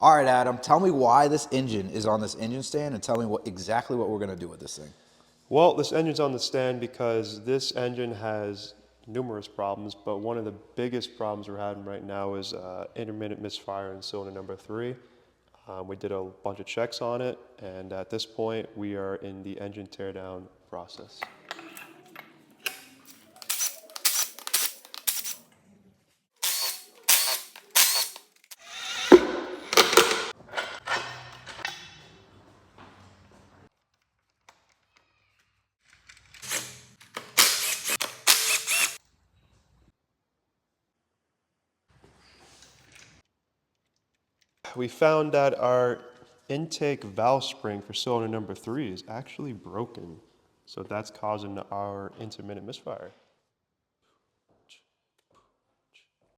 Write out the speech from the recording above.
All right, Adam, tell me why this engine is on this engine stand and tell me exactly what we're gonna do with this thing. Well, this engine's on the stand because this engine has numerous problems, but one of the biggest problems we're having right now is intermittent misfire in cylinder number 3. We did a bunch of checks on it, and at this point, we are in the engine teardown process. We found that our intake valve spring for cylinder number 3 is actually broken. So that's causing our intermittent misfire.